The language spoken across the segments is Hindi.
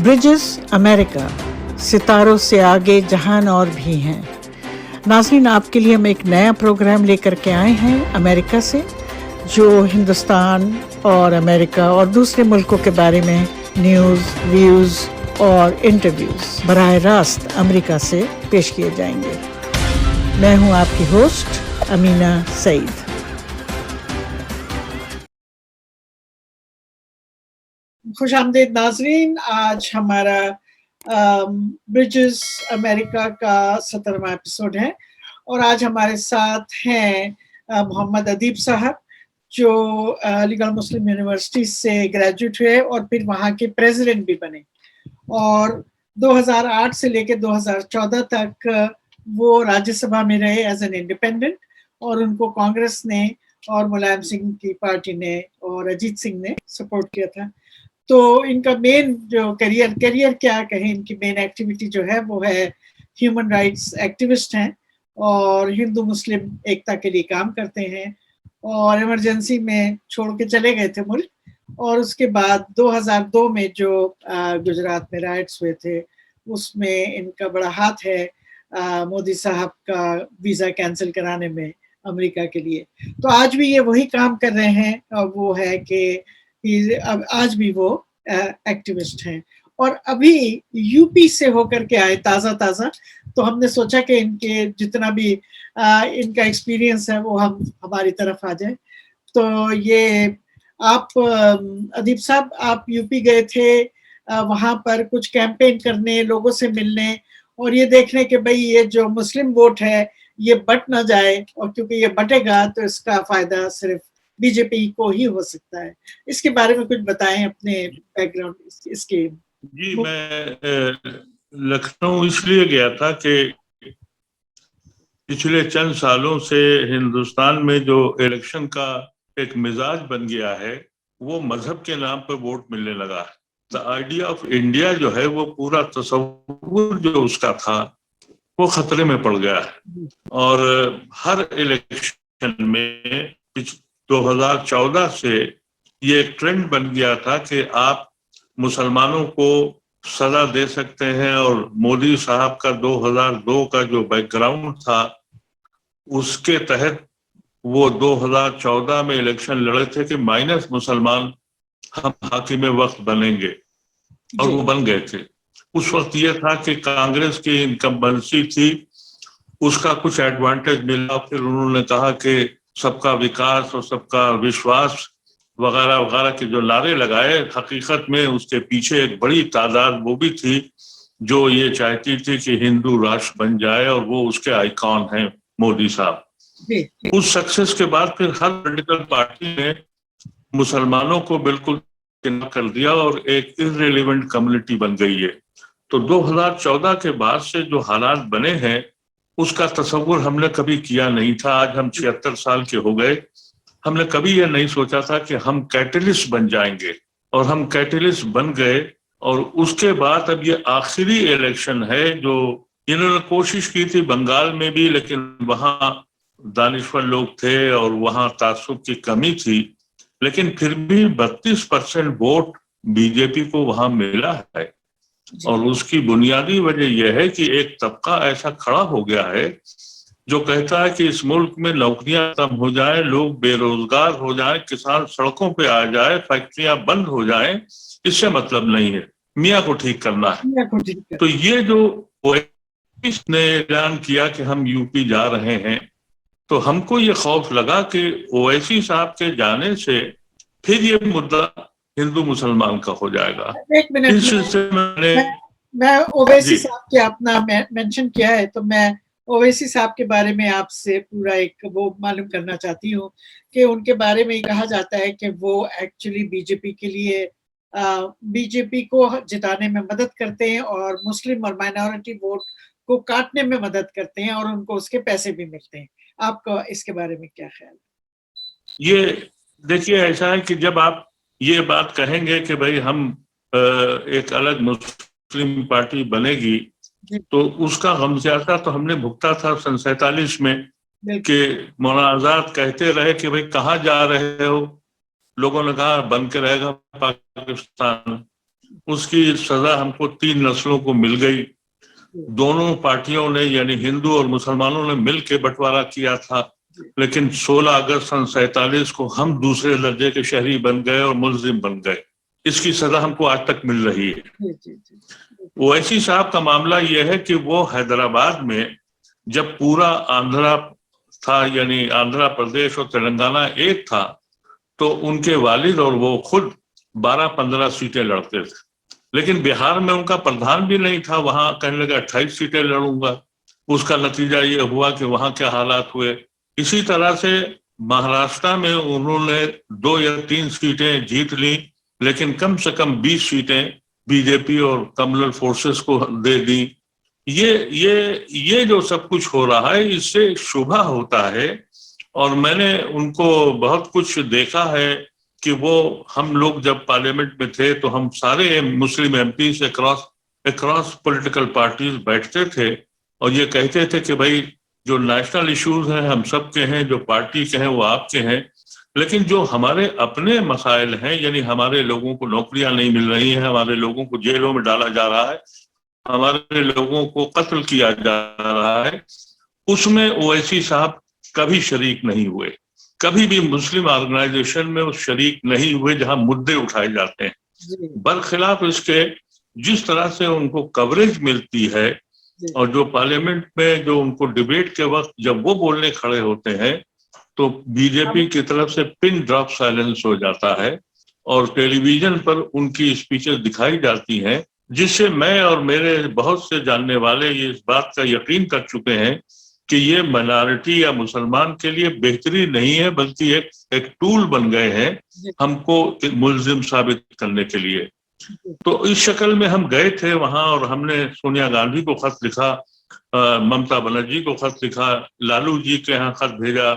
ब्रिजेस अमेरिका, सितारों से आगे जहान और भी हैं। नाज़रीन, आपके लिए हम एक नया प्रोग्राम लेकर के आए हैं अमेरिका से, जो हिंदुस्तान और अमेरिका और दूसरे मुल्कों के बारे में न्यूज़, व्यूज़ और इंटरव्यूज़ बराह रास्त अमेरिका से पेश किए जाएंगे। मैं हूं आपकी होस्ट अमीना सईद। खुशामदीद नाजरीन, आज हमारा ब्रिजेस अमेरिका का 17वां एपिसोड है और आज हमारे साथ हैं मोहम्मद अदीब साहब, जो अलीगढ़ मुस्लिम यूनिवर्सिटी से ग्रेजुएट हुए और फिर वहाँ के प्रेसिडेंट भी बने और 2008 से लेकर 2014 तक वो राज्यसभा में रहे एज एन इंडिपेंडेंट, और उनको कांग्रेस ने और मुलायम सिंह की पार्टी ने और अजीत सिंह ने सपोर्ट किया था। तो इनका मेन जो करियर क्या कहें, इनकी मेन एक्टिविटी जो है वो है ह्यूमन राइट्स एक्टिविस्ट हैं और हिंदू मुस्लिम एकता के लिए काम करते हैं, और इमरजेंसी में छोड़ के चले गए थे मुल्क, और उसके बाद 2002 में जो गुजरात में राइट्स हुए थे उसमें इनका बड़ा हाथ है मोदी साहब का वीज़ा कैंसिल कराने में अमेरिका के लिए। तो आज भी ये वही काम कर रहे हैं, और वो है कि अब आज भी वो एक्टिविस्ट हैं और अभी यूपी से होकर के आए ताज़ा। तो हमने सोचा कि इनके जितना भी इनका एक्सपीरियंस है वो हमारी तरफ आ जाए। तो ये आप अदीब साहब, आप यूपी गए थे वहाँ पर कुछ कैंपेन करने, लोगों से मिलने और ये देखने कि भाई ये जो मुस्लिम वोट है ये बट ना जाए, और क्योंकि ये बटेगा तो इसका फायदा सिर्फ बीजेपी को ही हो सकता है। इसके बारे में कुछ बताएं, अपने बैकग्राउंड इसके। जी, मैं लखनऊ इसलिए गया था कि पिछले चंद सालों से हिंदुस्तान में जो इलेक्शन का एक मिजाज बन गया है वो मजहब के नाम पर वोट मिलने लगा है। द आइडिया ऑफ इंडिया जो है वो पूरा तस्वुर जो उसका था वो खतरे में पड़ गया है, और हर इलेक्शन में 2014 से ये एक ट्रेंड बन गया था कि आप मुसलमानों को सजा दे सकते हैं, और मोदी साहब का 2002 का जो बैकग्राउंड था उसके तहत वो 2014 में इलेक्शन लड़े थे कि माइनस मुसलमान हम हाकिम वक्त बनेंगे, और वो बन गए थे। उस वक्त ये था कि कांग्रेस की इनकम्बेंसी थी, उसका कुछ एडवांटेज मिला। फिर उन्होंने कहा कि सबका विकास और सबका विश्वास वगैरह वगैरह के जो नारे लगाए, हकीकत में उसके पीछे एक बड़ी तादाद वो भी थी जो ये चाहती थी कि हिंदू राष्ट्र बन जाए, और वो उसके आइकॉन हैं मोदी साहब। उस सक्सेस के बाद फिर हर पॉलिटिकल पार्टी ने मुसलमानों को बिल्कुल कर दिया और एक इररिलेवेंट कम्युनिटी बन गई है। तो 2014 के बाद से जो हालात बने हैं उसका तस्वुर हमने कभी किया नहीं था। आज हम 76 साल के हो गए, हमने कभी ये नहीं सोचा था कि हम कैटलिस्ट बन जाएंगे, और हम कैटलिस्ट बन गए। और उसके बाद अब ये आखिरी इलेक्शन है जो इन्होंने कोशिश की थी बंगाल में भी, लेकिन वहां दानिश्वर लोग थे और वहां तासुब की कमी थी, लेकिन फिर भी 32% वोट बीजेपी को वहां मिला है। और उसकी बुनियादी वजह यह है कि एक तबका ऐसा खड़ा हो गया है जो कहता है कि इस मुल्क में नौकरियां कम हो जाए, लोग बेरोजगार हो जाए, किसान सड़कों पे आ जाए, फैक्ट्रियां बंद हो जाए, इससे मतलब नहीं है, मियाँ को ठीक करना है। तो ये जो ने ऐलान किया कि हम यूपी जा रहे हैं, तो हमको ये खौफ लगा कि ओवैसी साहब के जाने से फिर ये मुद्दा हिंदू मुसलमान का हो जाएगा। एक मिनट, मैं ओवैसी साहब के अपना मेंशन किया है, तो मैं ओवैसी साहब के बारे में आपसे पूरा एक वो मालूम करना चाहती हूँ कि उनके बारे में कहा जाता है कि वो एक्चुअली बीजेपी के लिए बीजेपी को जिताने में मदद करते हैं और मुस्लिम और माइनॉरिटी वोट को काटने में मदद करते हैं, और उनको उसके पैसे भी मिलते हैं। आपका इसके बारे में क्या ख्याल है? ये देखिए, ऐसा है कि जब आप ये बात कहेंगे कि भाई हम एक अलग मुस्लिम पार्टी बनेगी, तो उसका गमज़्यादा तो हमने भुगता था सन 47 में कि मौलाना आजाद कहते रहे कि भाई कहाँ जा रहे हो, लोगों ने कहा बन के रहेगा पाकिस्तान। उसकी सजा हमको 3 नस्लों को मिल गई। दोनों पार्टियों ने यानी हिंदू और मुसलमानों ने मिलकर बंटवारा किया था, लेकिन 16 अगस्त सन 47 को हम दूसरे दर्जे के शहरी बन गए और मुल्जिम बन गए। इसकी सजा हमको आज तक मिल रही है। ओवैसी साहब का मामला यह है कि वो हैदराबाद में जब पूरा आंध्रा था, यानी आंध्र प्रदेश और तेलंगाना एक था, तो उनके वालिद और वो खुद 12-15 सीटें लड़ते थे। लेकिन बिहार में उनका प्रधान भी नहीं था, वहां कहने लगा 28 सीटें लड़ूंगा। उसका नतीजा ये हुआ कि वहां क्या हालात हुए। इसी तरह से महाराष्ट्र में उन्होंने 2 या 3 सीटें जीत ली, लेकिन कम से कम 20 सीटें बीजेपी और कम्युनल फोर्सेस को दे दी। ये जो सब कुछ हो रहा है, इससे शुभा होता है। और मैंने उनको बहुत कुछ देखा है कि वो, हम लोग जब पार्लियामेंट में थे तो हम सारे मुस्लिम एमपी से अक्रॉस पॉलिटिकल पार्टीज बैठते थे और ये कहते थे कि भाई जो नेशनल इश्यूज हैं हम सब के हैं, जो पार्टी के हैं वो आपके हैं, लेकिन जो हमारे अपने मसाइल हैं, यानी हमारे लोगों को नौकरियां नहीं मिल रही हैं, हमारे लोगों को जेलों में डाला जा रहा है, हमारे लोगों को कत्ल किया जा रहा है, उसमें ओवैसी साहब कभी शरीक नहीं हुए। कभी भी मुस्लिम ऑर्गेनाइजेशन में वो शरीक नहीं हुए जहां मुद्दे उठाए जाते हैं। बरखिलाफ इसके जिस तरह से उनको कवरेज मिलती है और जो पार्लियामेंट में जो उनको डिबेट के वक्त जब वो बोलने खड़े होते हैं तो बीजेपी की तरफ से पिन ड्रॉप साइलेंस हो जाता है और टेलीविजन पर उनकी स्पीचेस दिखाई जाती हैं, जिससे मैं और मेरे बहुत से जानने वाले ये इस बात का यकीन कर चुके हैं कि ये माइनॉरिटी या मुसलमान के लिए बेहतरी नहीं है, बल्कि एक टूल बन गए हैं हमको मुल्जिम साबित करने के लिए। तो इस शक्ल में हम गए थे वहां और हमने सोनिया गांधी को खत लिखा, ममता बनर्जी को खत लिखा, लालू जी के यहाँ खत भेजा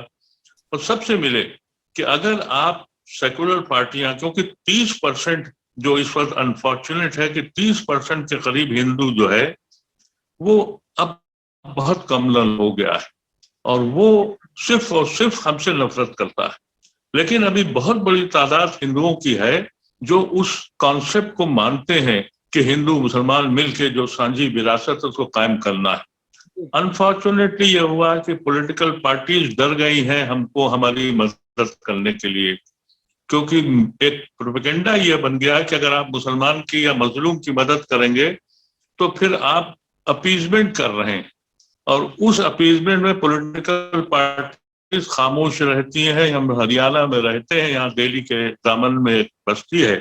और सबसे मिले कि अगर आप सेकुलर पार्टियां, क्योंकि 30% जो इस वक्त अनफॉर्चुनेट है कि 30% के करीब हिंदू जो है वो अब बहुत कमनल हो गया है और वो सिर्फ और सिर्फ हमसे नफरत करता है। लेकिन अभी बहुत बड़ी तादाद हिंदुओं की है जो उस कॉन्सेप्ट को मानते हैं कि हिंदू मुसलमान मिलके जो सांझी विरासत है उसको कायम करना है। अनफॉर्चुनेटली ये हुआ कि पॉलिटिकल पार्टीज डर गई हैं हमको हमारी मदद करने के लिए, क्योंकि एक प्रोपेगेंडा ये बन गया कि अगर आप मुसलमान की या मजलूम की मदद करेंगे तो फिर आप अपीजमेंट कर रहे हैं और उस अपीजमेंट में पॉलिटिकल पार्टीज खामोश रहती हैं। हम हरियाणा में रहते हैं, यहाँ दिल्ली के दामन में एक बस्ती है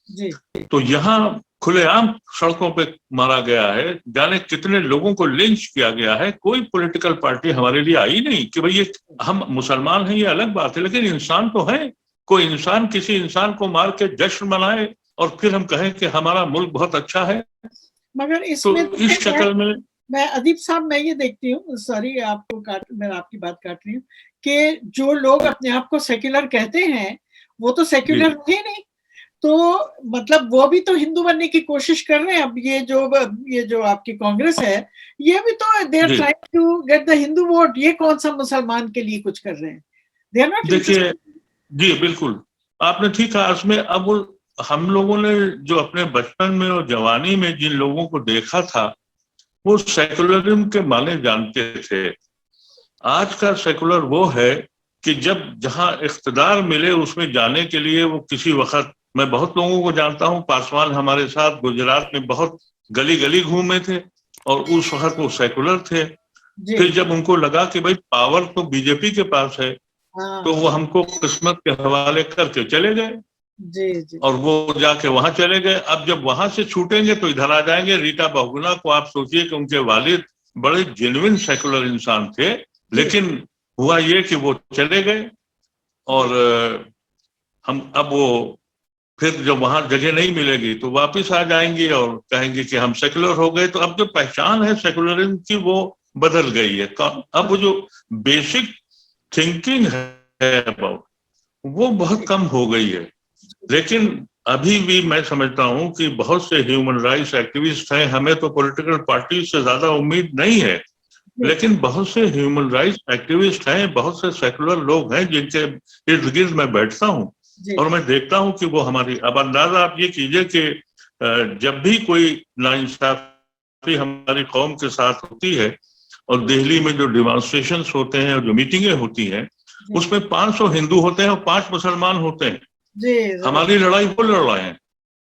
जी। तो यहाँ खुलेआम सड़कों पे मारा गया है, जाने कितने लोगों को लिंच किया गया है। कोई पॉलिटिकल पार्टी हमारे लिए आई नहीं कि भाई ये हम मुसलमान हैं, ये अलग बात है, लेकिन इंसान तो है। कोई इंसान किसी इंसान को मार के जश्न मनाए और फिर हम कहें कि हमारा मुल्क बहुत अच्छा है। मगर इसमें तो इस शक्ल में मैं अदीब साहब मैं ये देखती हूँ, सॉरी आपको मैं आपकी बात काट रही हूँ, कि जो लोग अपने आप को सेक्युलर कहते हैं वो तो सेक्युलर है नहीं, तो मतलब वो भी तो हिंदू बनने की कोशिश कर रहे हैं। अब ये जो आपकी कांग्रेस है ये भी तो they are trying to get the Hindu vote. ये कौन सा मुसलमान के लिए कुछ कर रहे हैं? They are not. देखिए जी बिल्कुल आपने ठीक कहा। उसमें अब हम लोगों ने जो अपने बचपन में और जवानी में जिन लोगों को देखा था वो सेकुलरिज्म के माने जानते थे। आज का सेकुलर वो है कि जब जहां इख्तिदार मिले उसमें जाने के लिए वो किसी वक्त, मैं बहुत लोगों को जानता हूं, पासवान हमारे साथ गुजरात में बहुत गली गली घूमे थे और उस वक्त वो सेकुलर थे। फिर जब उनको लगा कि भाई पावर तो बीजेपी के पास है तो वो हमको किस्मत के हवाले करके चले गए जी। और वो जाके वहां चले गए। अब जब वहां से छूटेंगे तो इधर आ जाएंगे। रीटा बहुगुणा को आप सोचिए कि उनके वालिद बड़े जेन्युइन सेकुलर इंसान थे, लेकिन हुआ ये कि वो चले गए और हम अब वो फिर जब वहां जगह नहीं मिलेगी तो वापस आ जाएंगे और कहेंगे कि हम सेकुलर हो गए। तो अब जो पहचान है सेकुलरिज्म की वो बदल गई है। अब वो जो बेसिक थिंकिंग है अबाउट वो बहुत कम हो गई है। लेकिन अभी भी मैं समझता हूं कि बहुत से ह्यूमन राइट्स एक्टिविस्ट हैं, हमें तो पॉलिटिकल पार्टी से ज्यादा उम्मीद नहीं है, लेकिन बहुत से ह्यूमन राइट्स एक्टिविस्ट हैं, बहुत से सेकुलर लोग हैं जिनके इर्द गिर्द मैं बैठता हूं और मैं देखता हूं कि वो हमारी, अब अंदाजा आप ये कीजिए कि जब भी कोई नाइंसाफी हमारी कौम के साथ होती है और दिल्ली में जो डिमॉन्स्ट्रेशंस होते हैं और जो मीटिंगें होती हैं उसमें 500 हिंदू होते हैं और 5 मुसलमान होते हैं। जी, हमारी लड़ाई वो लड़ रहे हैं,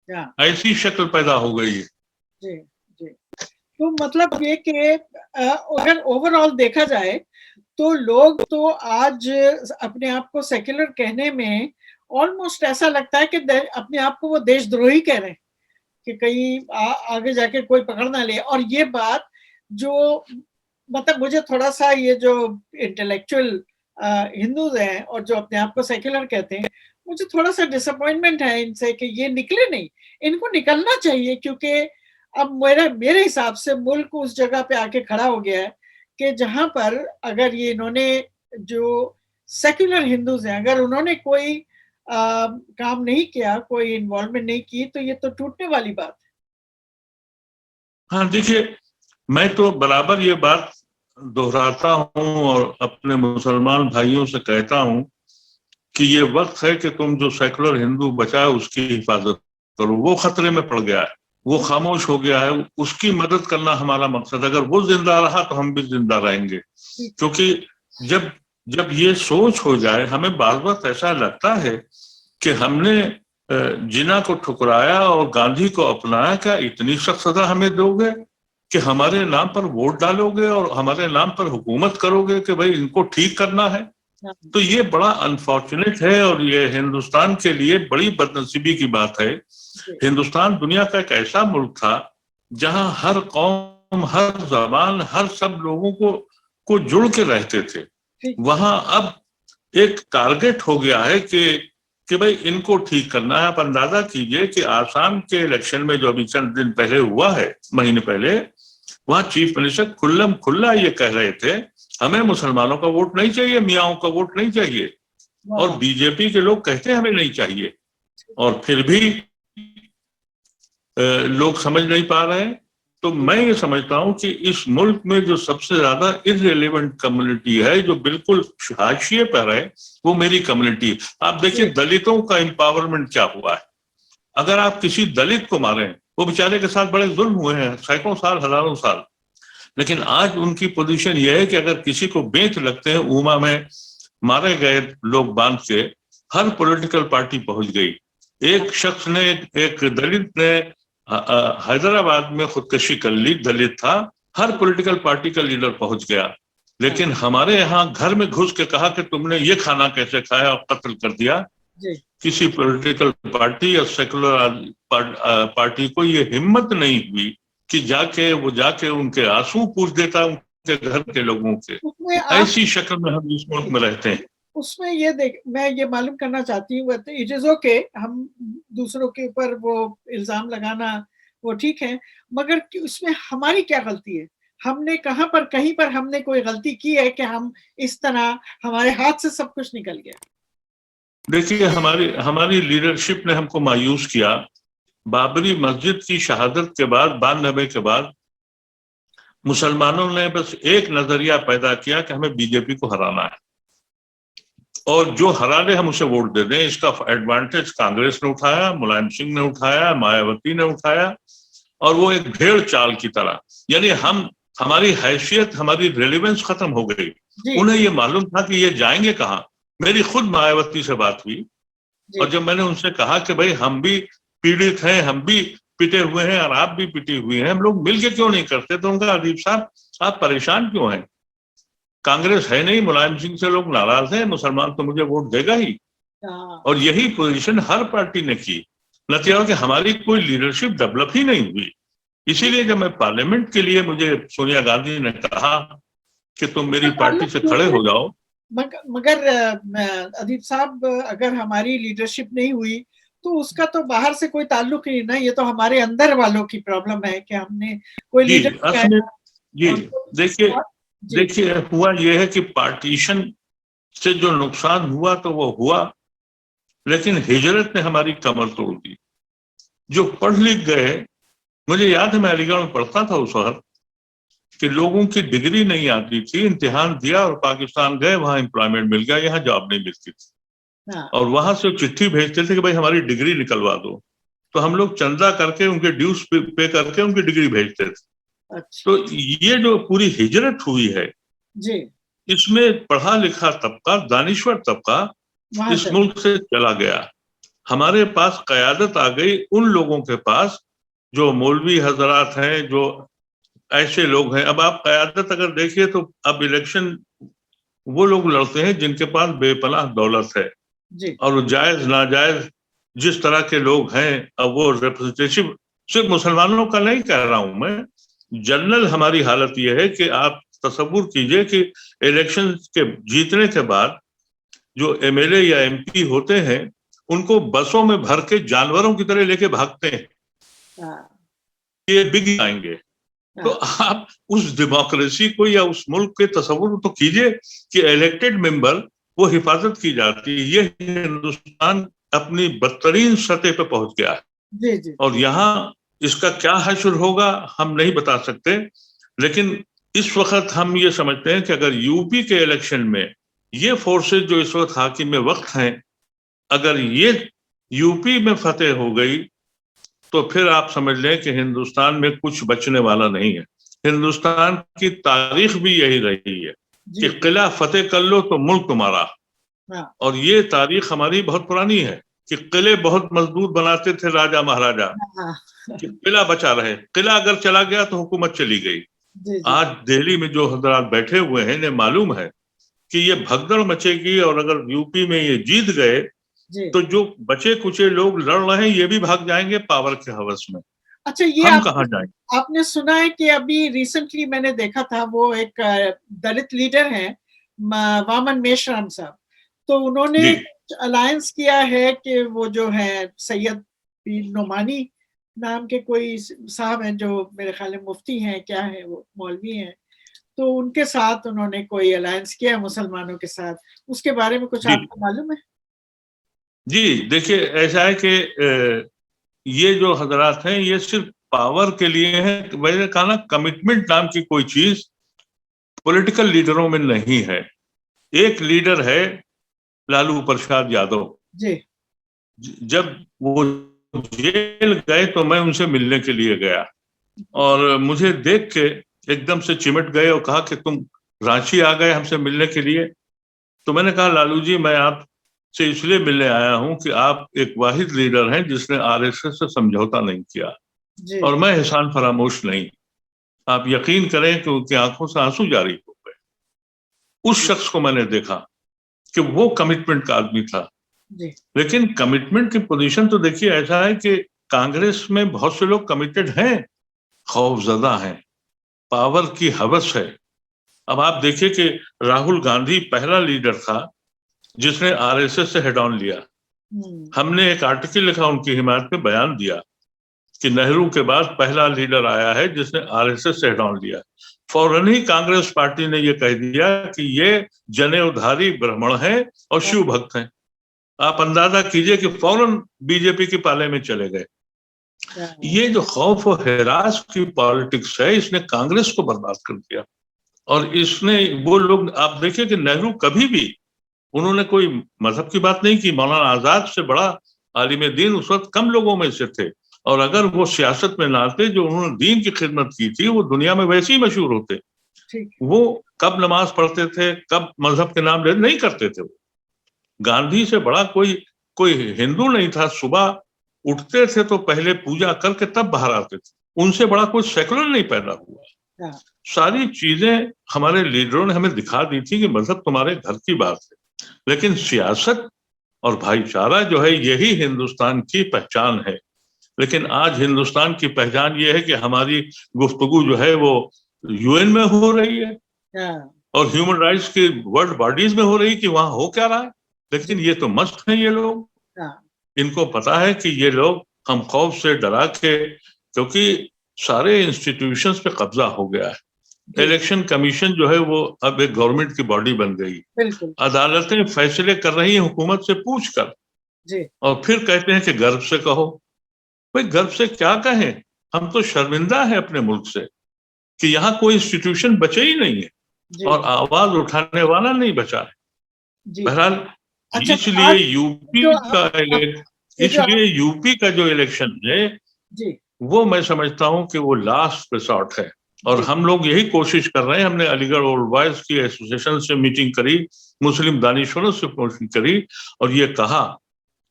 हाँ, ऐसी शक्ल पैदा हो गई है। जी, जी। तो मतलब ये कि अगर ओवरऑल देखा जाए तो लोग तो आज अपने आप को सेक्युलर कहने में ऑलमोस्ट ऐसा लगता है कि अपने आप को वो देशद्रोही कह रहे हैं कि कहीं आगे जाके कोई पकड़ ना ले। और ये बात जो मतलब मुझे थोड़ा सा ये जो इंटेलेक्चुअल हिंदूज हैं और जो अपने आप को सेक्युलर कहते हैं, मुझे थोड़ा सा डिसअपॉइंटमेंट है इनसे कि ये निकले नहीं। इनको निकलना चाहिए क्योंकि अब मेरे हिसाब से मुल्क उस जगह पे आके खड़ा हो गया है कि जहां पर अगर ये इन्होंने जो सेक्युलर हिंदूज हैं अगर उन्होंने कोई काम नहीं किया, कोई इन्वॉल्वमेंट नहीं की, तो ये तो टूटने वाली बात है। हाँ देखिए, मैं तो बराबर ये बात दोहराता हूँ और अपने मुसलमान भाइयों से कहता हूँ कि ये वक्त है कि तुम जो सेकुलर हिंदू बचा है उसकी हिफाजत करो। वो खतरे में पड़ गया है, वो खामोश हो गया है, उसकी मदद करना हमारा मकसद। अगर वो जिंदा रहा तो हम भी जिंदा रहेंगे। क्योंकि जब जब ये सोच हो जाए, हमें बार बार ऐसा लगता है कि हमने जिन्ना को ठुकराया और गांधी को अपनाया, क्या इतनी सख्त सजा हमें दोगे कि हमारे नाम पर वोट डालोगे और हमारे नाम पर हुकूमत करोगे कि भाई इनको ठीक करना है? तो ये बड़ा अनफॉर्चुनेट है और ये हिंदुस्तान के लिए बड़ी बदनसीबी की बात है। हिंदुस्तान दुनिया का एक ऐसा मुल्क था जहां हर कौम, हर जबान, हर सब लोगों को जुड़ के रहते थे। वहां अब एक टारगेट हो गया है कि भाई इनको ठीक करना है। आप अंदाजा कीजिए कि आसाम के इलेक्शन में जो अभी चंद दिन पहले हुआ है, महीने पहले, वहां चीफ मिनिस्टर खुल्लम खुल्ला ये कह रहे थे हमें मुसलमानों का वोट नहीं चाहिए, मियाओं का वोट नहीं चाहिए। और बीजेपी के लोग कहते हैं हमें नहीं चाहिए, और फिर भी लोग समझ नहीं पा रहे हैं। तो मैं ये समझता हूं कि इस मुल्क में जो सबसे ज्यादा इररिलेवेंट कम्युनिटी है, जो बिल्कुल हाशिए पर है, वो मेरी कम्युनिटी। आप देखिए दलितों का एम्पावरमेंट क्या हुआ है। अगर आप किसी दलित को मारें, वो बेचारे के साथ बड़े जुल्म हुए हैं सैकड़ों साल, हजारों साल, लेकिन आज उनकी पोजीशन यह है कि अगर किसी को बेंच लगते हैं, ऊमा में मारे गए लोग बांध के, हर पॉलिटिकल पार्टी पहुंच गई। एक शख्स ने, एक दलित ने हैदराबाद में खुदकशी कर ली, दलित था, हर पॉलिटिकल पार्टी का लीडर पहुंच गया। लेकिन हमारे यहाँ घर में घुस के कहा कि तुमने ये खाना कैसे खाया और कत्ल कर दिया। किसी पॉलिटिकल पार्टी या सेकुलर पार्टी को ये हिम्मत नहीं हुई कि जाके उनके आंसू पूछ देता उनके घर के लोगों के। ऐसी शक्ल में हम इस मुल्क में रहते हैं। उसमें ये मैं ये मालूम करना चाहती हूँ, इट इज ओके, हम दूसरों के ऊपर वो इल्जाम लगाना वो ठीक है, मगर उसमें हमारी क्या गलती है? हमने कहाँ पर, कहीं पर हमने कोई गलती की है कि हम इस तरह हमारे हाथ से सब कुछ निकल गया? देखिए, हमारी लीडरशिप ने हमको मायूस किया। बाबरी मस्जिद की शहादत के बाद, 92 के बाद, मुसलमानों ने बस एक नजरिया पैदा किया कि हमें बीजेपी को हराना है, और जो हरा दे हम उसे वोट दे दें। इसका एडवांटेज कांग्रेस ने उठाया, मुलायम सिंह ने उठाया, मायावती ने उठाया, और वो एक भेड़ चाल की तरह, यानी हमारी हैसियत, हमारी रेलिवेंस खत्म हो गई। उन्हें ये मालूम था कि ये जाएंगे कहाँ। मेरी खुद मायावती से बात हुई, और जब मैंने उनसे कहा कि भाई हम भी पीड़ित हैं, हम भी पिटे हुए हैं और आप भी पिटी हुई हैं, हम लोग मिलके क्यों नहीं करते? तो उनका, अदीब साहब आप परेशान क्यों हैं? कांग्रेस है नहीं, मुलायम सिंह से लोग नाराज हैं, मुसलमान तो मुझे वोट देगा ही। और यही पोजीशन हर पार्टी ने की। नतीजा कि हमारी कोई लीडरशिप डेवलप ही नहीं हुई। इसीलिए जब मैं पार्लियामेंट के लिए, मुझे सोनिया गांधी ने कहा कि तुम मेरी पार्टी से खड़े हो जाओ। मगर अदीब साहब, अगर हमारी लीडरशिप नहीं हुई तो उसका तो बाहर से कोई ताल्लुक नहीं ना, ये तो हमारे अंदर वालों की प्रॉब्लम है कि हमने कोई लीडर। देखिए हुआ ये है कि पार्टीशन से जो नुकसान हुआ तो वो हुआ, लेकिन हिजरत ने हमारी कमर तोड़ दी। जो पढ़ लिख गए, मुझे याद है मैं अलीगढ़ में पढ़ता था उस वक्त, कि लोगों की डिग्री नहीं आती थी, इम्तिहान दिया और पाकिस्तान गए, वहां एम्प्लॉयमेंट मिल गया, यहाँ जॉब नहीं मिलती थी। और वहां से चिट्ठी भेजते थे कि भाई हमारी डिग्री निकलवा दो। तो हम लोग चंदा करके उनके ड्यूज पे करके उनकी डिग्री भेजते थे। अच्छा तो ये जो पूरी हिजरत हुई है जी, इसमें पढ़ा लिखा तबका, दानिश्वर तबका वहां इस से मुल्क से चला गया। हमारे पास कयादत आ गई उन लोगों के पास जो मौलवी हजरात हैं, जो ऐसे लोग हैं। अब आप कयादत अगर देखिए तो अब इलेक्शन वो लोग लड़ते हैं जिनके पास बेपनाह दौलत है, जी और जायज नाजायज जिस तरह के लोग हैं, अब वो रिप्रेजेंटेटिव सिर्फ मुसलमानों का नहीं कह रहा हूं मैं, जनरल हमारी हालत यह है कि आप तसव्वुर कीजिए कि इलेक्शन के जीतने के बाद जो एमएलए या एमपी होते हैं उनको बसों में भर के जानवरों की तरह लेके भागते हैं, हाँ ये बिक जाएंगे। तो हाँ आप उस डेमोक्रेसी को या उस मुल्क के तस्वुर तो कीजिए कि इलेक्टेड मेंबर वो हिफाजत की जाती है। ये हिंदुस्तान अपनी बदतरीन सतह पे पहुंच गया है, जी जी और यहाँ इसका क्या हश्र होगा हम नहीं बता सकते। लेकिन इस वक्त हम ये समझते हैं कि अगर यूपी के इलेक्शन में ये फोर्सेज जो इस वक्त हाकिम में वक्त हैं, अगर ये यूपी में फतेह हो गई तो फिर आप समझ लें कि हिंदुस्तान में कुछ बचने वाला नहीं है। हिंदुस्तान की तारीख भी यही रही है कि जी किला फतेह कर लो तो मुल्क तुम्हारा। हाँ और ये तारीख हमारी बहुत पुरानी है कि किले बहुत मजबूत बनाते थे राजा महाराजा, हाँ कि किला बचा रहे। किला अगर चला गया तो हुकूमत चली गई। जी जी आज दिल्ली में जो हजरात बैठे हुए हैं इन्हें मालूम है कि ये भगदड़ मचेगी, और अगर यूपी में ये जीत गए जी। तो जो बचे कुचे लोग लड़ रहे हैं ये भी भाग जाएंगे पावर के हवस में। अच्छा, ये हम कहाँ जाएंगे? आपने सुना है कि अभी रिसेंटली मैंने देखा था, वो एक दलित लीडर हैं वामन मेश्राम साहब, तो उन्होंने जी अलायंस किया है कि वो जो है सैयद पीर नोमानी नाम के कोई साहब हैं, जो मेरे ख्याल में मुफ्ती हैं, क्या है वो, मौलवी हैं, तो उनके साथ उन्होंने कोई अलायंस किया है मुसलमानों के साथ। उसके बारे में कुछ जी आपको मालूम है? जी, देखिए ऐसा है कि ये जो हजरात हैं ये सिर्फ पावर के लिए है। मैंने कहा ना, कमिटमेंट नाम की कोई चीज पॉलिटिकल लीडरों में नहीं है। एक लीडर है लालू प्रसाद यादव। जी जब वो जेल गए तो मैं उनसे मिलने के लिए गया, और मुझे देख के एकदम से चिमट गए और कहा कि तुम रांची आ गए हमसे मिलने के लिए। तो मैंने कहा लालू जी, मैं आपसे इसलिए मिलने आया हूं कि आप एक वाहिद लीडर हैं जिसने आरएसएस से समझौता नहीं किया, जी और मैं एहसान फरामोश नहीं। आप यकीन करें कि उनकी आंखों से आंसू जारी हो गए। उस शख्स को मैंने देखा कि वो कमिटमेंट का आदमी था। जी लेकिन कमिटमेंट की पोजीशन तो देखिए ऐसा है कि कांग्रेस में बहुत से लोग कमिटेड हैं, खौफजदा हैं, पावर की हवस है। अब आप देखिए कि राहुल गांधी पहला लीडर था जिसने आरएसएस से हेड ऑन लिया। हमने एक आर्टिकल लिखा उनकी हिमायत में, बयान दिया कि नेहरू के बाद पहला लीडर आया है जिसने आरएसएस से हेड ऑन लिया। फौरन ही कांग्रेस पार्टी ने यह कह दिया कि ये जनेऊधारी ब्राह्मण हैं और शिव भक्त हैं। आप अंदाजा कीजिए कि फौरन बीजेपी के पाले में चले गए। ये जो खौफ और हिरास की पॉलिटिक्स है इसने कांग्रेस को बर्बाद कर दिया। और इसने वो लोग, आप देखिए कि नेहरू कभी भी उन्होंने कोई मजहब की बात नहीं की। मौलाना आजाद से बड़ा आलिम दीन उस वक्त कम लोगों में से थे, और अगर वो सियासत में ना आते, जो उन्होंने दीन की खिदमत की थी, वो दुनिया में वैसे ही मशहूर होते। वो कब नमाज पढ़ते थे, कब मजहब के नाम ले नहीं करते थे। वो गांधी से बड़ा कोई कोई हिंदू नहीं था। सुबह उठते थे तो पहले पूजा करके तब बाहर आते थे। उनसे बड़ा कोई सेकुलर नहीं पैदा हुआ। सारी चीजें हमारे लीडरों ने हमें दिखा दी थी कि मजहब तुम्हारे घर की बात है, लेकिन सियासत और भाईचारा जो है यही हिंदुस्तान की पहचान है। लेकिन आज हिंदुस्तान की पहचान ये है कि हमारी गुफ्तगू जो है वो यूएन में हो रही है और ह्यूमन राइट्स की वर्ल्ड बॉडीज में हो रही है कि वहां हो क्या रहा है। लेकिन ये तो मस्त हैं ये लोग, इनको पता है कि ये लोग हम खौफ से डरा के, क्योंकि सारे इंस्टीट्यूशंस पे कब्जा हो गया है। इलेक्शन कमीशन जो है वो अब एक गवर्नमेंट की बॉडी बन गई। अदालतें फैसले कर रही हैं हुकूमत से पूछ कर, और फिर कहते हैं कि गर्व से कहो। भाई गर्व से क्या कहें, हम तो शर्मिंदा है अपने मुल्क से कि यहाँ कोई इंस्टीट्यूशन बचे ही नहीं है और आवाज उठाने वाला नहीं बचा है। बहरहाल अच्छा, इसलिए यूपी का इसलिए यूपी का जो इलेक्शन है जी, वो मैं समझता हूं कि वो लास्ट रिसॉर्ट है। और हम लोग यही कोशिश कर रहे हैं। हमने अलीगढ़ ओल्ड बॉयज की एसोसिएशन से मीटिंग करी, मुस्लिम दानिशवरों से मीटिंग करी और ये कहा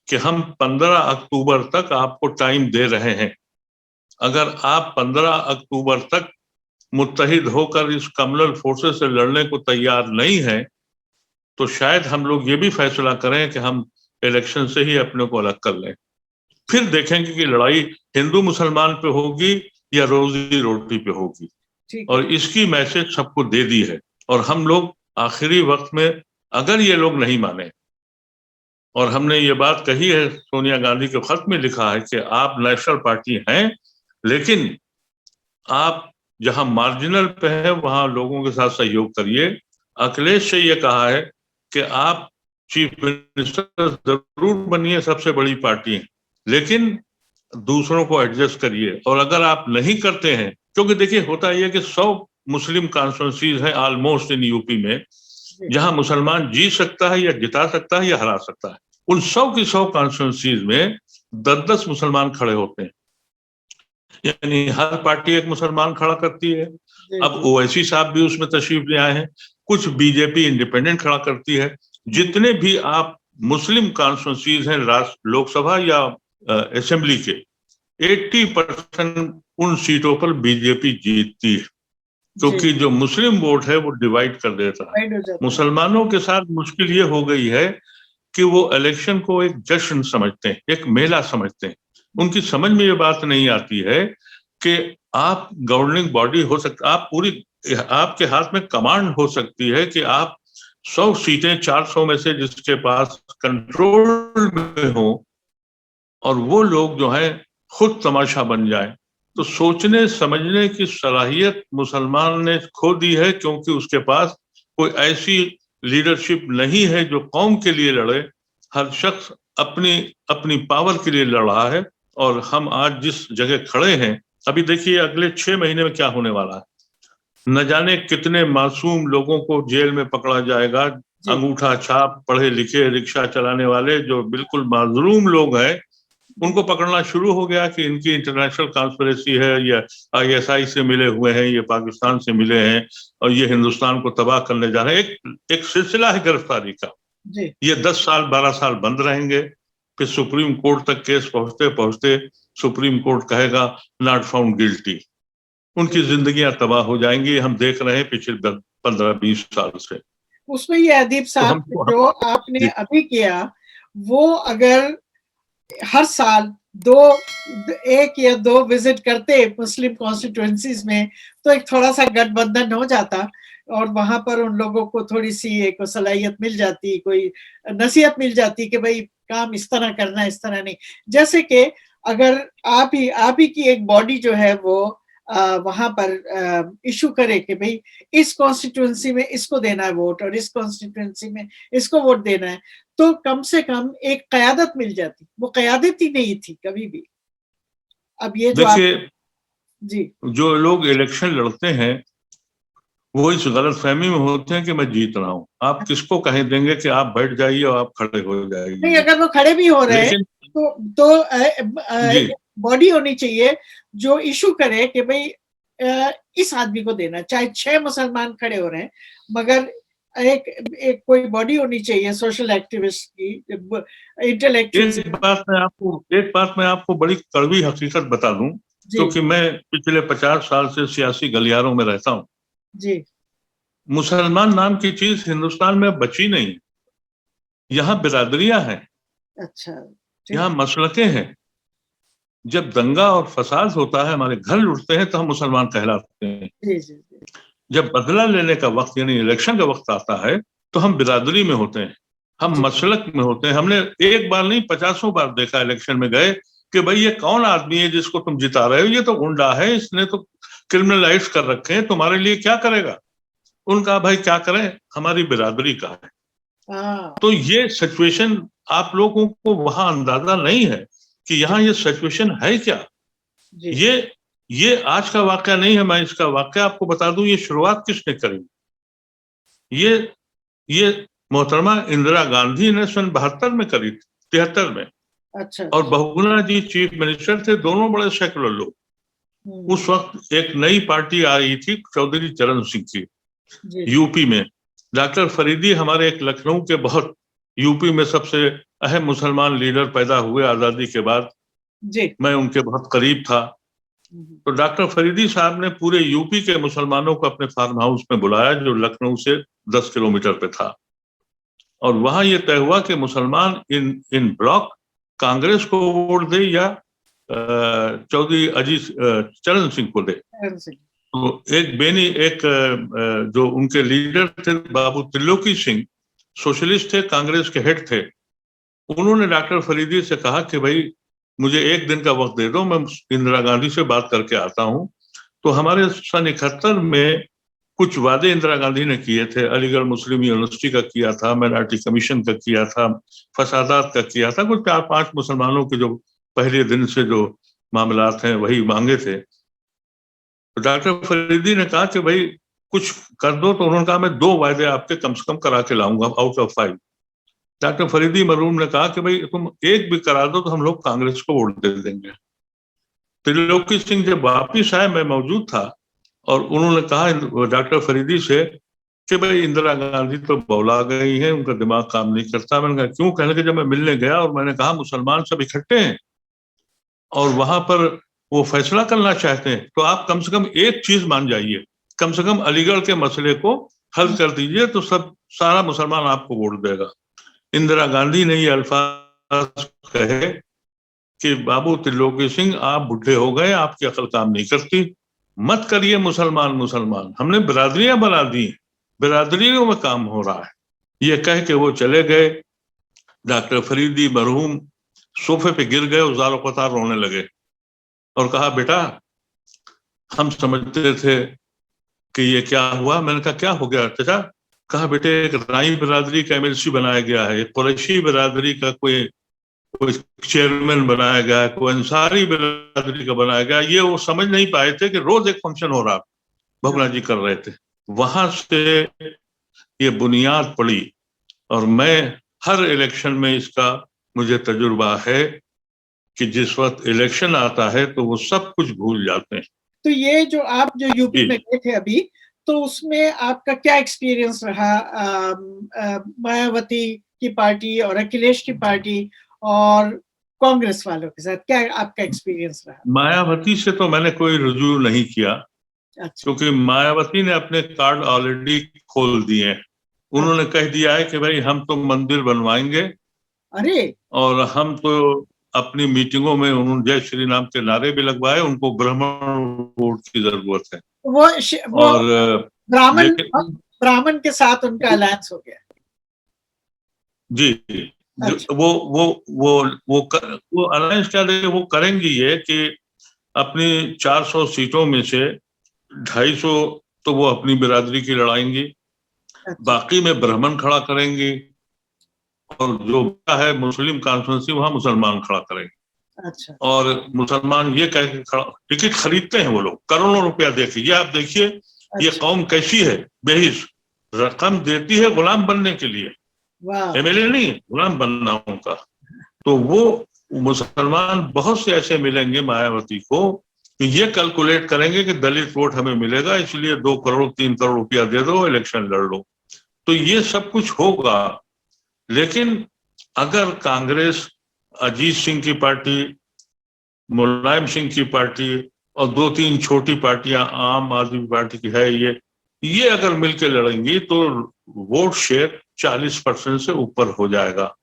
कि हम 15 अक्टूबर तक आपको टाइम दे रहे हैं। अगर आप 15 अक्टूबर तक मुत्तहिद होकर इस कम्युनल फोर्सेस से लड़ने को तैयार नहीं है तो शायद हम लोग ये भी फैसला करें कि हम इलेक्शन से ही अपने को अलग कर लें। फिर देखेंगे कि लड़ाई हिंदू मुसलमान पे होगी या रोजी रोटी पे होगी। और इसकी मैसेज सबको दे दी है। और हम लोग आखिरी वक्त में अगर ये लोग नहीं माने, और हमने ये बात कही है, सोनिया गांधी के खत में लिखा है कि आप नेशनल पार्टी हैं लेकिन आप जहां मार्जिनल पे है वहां लोगों के साथ सहयोग करिए। अखिलेश से ये कहा है कि आप चीफ मिनिस्टर जरूर बनिए, सबसे बड़ी पार्टी है, लेकिन दूसरों को एडजस्ट करिए। और अगर आप नहीं करते हैं, क्योंकि देखिए होता यह कि 100 मुस्लिम कॉन्स्टिट्यूंसीज हैं ऑलमोस्ट इन यूपी में, जहां मुसलमान जीत सकता है या जिता सकता है या हरा सकता है। उन 100 की 100 कॉन्स्टिट्यूंसीज में 10-10 मुसलमान खड़े होते हैं, यानी हर पार्टी एक मुसलमान खड़ा करती है। अब ओवैसी साहब भी उसमें तशरीफ ले आए हैं, कुछ बीजेपी इंडिपेंडेंट खड़ा करती है। जितने भी आप मुस्लिम कॉन्स्टिट्यूंसीज हैं लोकसभा या असेंबली के, 80% उन सीटों पर बीजेपी जीतती है, क्योंकि जो मुस्लिम वोट है वो डिवाइड कर देता है। मुसलमानों के साथ मुश्किल ये हो गई है कि वो इलेक्शन को एक जश्न समझते हैं, एक मेला समझते हैं। उनकी समझ में ये बात नहीं आती है कि आप गवर्निंग बॉडी हो सकता, आप पूरी, आपके हाथ में कमांड हो सकती है कि आप 100 सीटें 400 में से जिसके पास कंट्रोल में हो और वो लोग जो है खुद तमाशा बन जाए, तो सोचने समझने की सलाहियत मुसलमान ने खो दी है, क्योंकि उसके पास कोई ऐसी लीडरशिप नहीं है जो कौम के लिए लड़े। हर शख्स अपनी अपनी पावर के लिए लड़ रहा है। और हम आज जिस जगह खड़े हैं, अभी देखिए अगले 6 महीने में क्या होने वाला है। न जाने कितने मासूम लोगों को जेल में पकड़ा जाएगा, अंगूठा छाप, पढ़े लिखे, रिक्शा चलाने वाले जो बिल्कुल माजलूम लोग हैं, उनको पकड़ना शुरू हो गया कि इनकी इंटरनेशनल कॉन्स्पिरेसी है, ये ISI से मिले हुए हैं, ये पाकिस्तान से मिले हैं और ये हिंदुस्तान को तबाह करने जा रहे हैं। एक सिलसिला है गिरफ्तारी का। ये 10 साल 12 साल बंद रहेंगे, फिर सुप्रीम कोर्ट तक केस पहुंचते पहुंचते सुप्रीम कोर्ट कहेगा नॉट फाउंड गिल्टी। उनकी जिंदगियां तबाह हो जाएंगी। हम देख रहे हैं पिछले 15-20 साल से। उसमें ये अदीब साहब जो आपने अभी किया, वो अगर हर साल एक या दो विजिट करते मुस्लिम कॉन्स्टिट्यूएंसीज में, तो एक थोड़ा सा गठबंधन हो जाता और वहां पर उन लोगों को थोड़ी सी एक सलाहियत मिल जाती, कोई नसीहत मिल जाती कि भाई काम इस तरह करना, इस तरह नहीं। जैसे कि अगर आप ही की एक बॉडी जो है वो वहां पर इशू करे कि भाई इस कॉन्स्टिट्यूएंसी में इसको देना है वोट और इस कॉन्स्टिट्यूएंसी में इसको वोट देना है, तो कम से कम एक क़यादत मिल जाती। वो क़यादत ही नहीं थी कभी भी। अब ये जो जी, जो लोग इलेक्शन लड़ते हैं वो इस गलतफहमी में होते हैं कि मैं जीत रहा हूं। आप किसको कह देंगे कि आप बैठ जाइए और आप खड़े हो जाइए? नहीं, अगर वो खड़े भी हो रहे हैं तो बॉडी होनी चाहिए जो इशू करे कि भाई इस आदमी को देना, चाहे 6 मुसलमान खड़े हो रहे हैं, मगर एक कोई बॉडी होनी चाहिए सोशल एक्टिविस्ट की, इंटेलेक्चुअल। एक बात मैं आपको बड़ी कड़वी हकीकत बता दूं, क्योंकि मैं पिछले 50 साल से सियासी गलियारों में रहता हूं जी। मुसलमान नाम की चीज हिंदुस्तान में बची नहीं। यहाँ बिरादरियां हैं, अच्छा, यहाँ मसलकें हैं। जब दंगा और फसाद होता है, हमारे घर लुटते हैं, तो हम मुसलमान कहलाते हैं। जब बदला लेने का वक्त यानी इलेक्शन का वक्त आता है, तो हम बिरादरी में होते हैं, हम मसलक में होते हैं। हमने एक बार नहीं 50 बार देखा इलेक्शन में गए कि भाई ये कौन आदमी है जिसको तुम जिता रहे हो, ये तो गुंडा है, इसने तो क्रिमिनलाइज कर रखे हैं, तुम्हारे लिए क्या करेगा? उनका भाई क्या करें, हमारी बिरादरी का है। तो ये सिचुएशन आप लोगों को वहां अंदाजा नहीं है कि यहाँ ये सिचुएशन है क्या। ये आज का वाकया नहीं है। मैं इसका वाकया आपको बता दूं, ये शुरुआत किसने करी? ये मोहतरमा इंदिरा गांधी ने सन 72 में करी थी, 73 में। अच्छा। और बहुगुणा जी चीफ मिनिस्टर थे, दोनों बड़े सेकुलर लोग। उस वक्त एक नई पार्टी आई थी चौधरी चरण सिंह की, यूपी में। डॉक्टर फरीदी हमारे एक लखनऊ के बहुत, यूपी में सबसे अहम मुसलमान लीडर पैदा हुए आजादी के बाद। मैं उनके बहुत करीब था। तो डॉक्टर फरीदी साहब ने पूरे यूपी के मुसलमानों को अपने फार्म हाउस में बुलाया, जो लखनऊ से 10 किलोमीटर पे था। और वहां ये तय हुआ कि मुसलमान इन ब्लॉक कांग्रेस को वोट दे या चौधरी अजीत चरण सिंह को दे। तो एक जो उनके लीडर थे बाबू त्रिलोकी सिंह, सोशलिस्ट थे, कांग्रेस के हेड थे। उन्होंने डॉक्टर फरीदी से कहा कि भाई मुझे एक दिन का वक्त दे दो, मैं इंदिरा गांधी से बात करके आता हूं। तो हमारे सन 71 में कुछ वादे इंदिरा गांधी ने किए थे। अलीगढ़ मुस्लिम यूनिवर्सिटी का किया था, माइनॉरिटी कमीशन का किया था, फसादात का किया था, कुछ 4-5 मुसलमानों के जो पहले दिन से जो मामलात हैं वही मांगे थे। तो डॉक्टर फरीदी ने कहा कि भाई कुछ कर दो। तो उन्होंने कहा मैं 2 वायदे आपके कम से कम करा के लाऊंगा out of 5। Doctor Faridi murrum ने कहा कि भाई तुम एक भी करा दो तो हम लोग कांग्रेस को वोट दे देंगे। त्रिलोकी सिंह जब वापिस आए, मैं मौजूद था, और उन्होंने कहा डॉक्टर फरीदी से कि भाई इंदिरा गांधी तो बौला गई है, उनका दिमाग काम नहीं करता। मैंने कहा क्यों? कहने के जब मैं मिलने गया और मैंने कहा मुसलमान सब इकट्ठे हैं और वहां पर वो फैसला करना चाहते हैं, तो आप कम से कम एक चीज मान जाइए, कम से कम अलीगढ़ के मसले को हल कर दीजिए, तो सब सारा मुसलमान आपको वोट देगा। इंदिरा गांधी ने ये अल्फाज कहे कि बाबू त्रिलोकी सिंह, आप बुढ़े हो गए, आपकी अकल काम नहीं करती, मत करिए मुसलमान मुसलमान, हमने बिरादरियां बना दी, बिरादरियों में काम हो रहा है। ये कह के वो चले गए। डॉक्टर फरीदी मरहूम सोफे पे गिर गए, उजारो कतार रोने लगे और कहा बेटा हम समझते थे कि ये क्या हुआ। मैंने कहा क्या हो गया चाचा? कहा बेटे एक राई बिरादरी का एमएलसी बनाया गया है, एक कुरैशी बिरादरी का कोई चेयरमैन बनाया गया है, कोई अंसारी बिरादरी का बनाया गया। ये वो समझ नहीं पाए थे कि रोज एक फंक्शन हो रहा, भगुना जी कर रहे थे। वहां से ये बुनियाद पड़ी और मैं हर इलेक्शन में इसका मुझे तजुर्बा है कि जिस वक्त इलेक्शन आता है तो वो सब कुछ भूल जाते हैं। तो ये जो आप जो यूपी में गए थे अभी, तो उसमें आपका क्या एक्सपीरियंस रहा मायावती की पार्टी और अखिलेश की पार्टी और कांग्रेस वालों के साथ? क्या आपका एक्सपीरियंस रहा? मायावती से तो मैंने कोई रुजू नहीं किया। अच्छा। क्योंकि मायावती ने अपने कार्ड ऑलरेडी खोल दिए। उन्होंने कह दिया है कि भाई हम तो मंदिर बनवाएंगे। अरे! और हम तो अपनी मीटिंगों में उन्होंने जय श्री राम के नारे भी लगवाए। उनको ब्राह्मण वोट की जरूरत है। वो और ब्राह्मण के साथ उनका अलायंस हो गया। जी। अच्छा। वो अलायंस क्या देंगे? वो करेंगे ये कि अपनी 400 सीटों में से 250 तो वो अपनी बिरादरी की लड़ाएंगी। अच्छा। बाकी में ब्राह्मण खड़ा करेंगी और जो है मुस्लिम कॉन्स्टिट्यूंसी वहां मुसलमान खड़ा करेंगे। अच्छा। और मुसलमान ये कह के टिकट खरीदते हैं वो लोग, करोड़ों रुपया देखिए। आप देखिए। अच्छा। ये कौम कैसी है, बेहिस रकम देती है गुलाम बनने के लिए। एमएलए नहीं, गुलाम बनना उनका। तो वो मुसलमान बहुत से ऐसे मिलेंगे मायावती को कि ये कैलकुलेट करेंगे कि दलित वोट हमें मिलेगा, इसलिए 2 करोड़ 3 करोड़ रुपया दे दो, इलेक्शन लड़ लो। तो ये सब कुछ होगा। लेकिन अगर कांग्रेस, अजीत सिंह की पार्टी, मुलायम सिंह की पार्टी और 2-3 छोटी पार्टियां, आम आदमी पार्टी की है, ये अगर मिलकर लड़ेंगी तो वोट शेयर 40% से ऊपर हो जाएगा।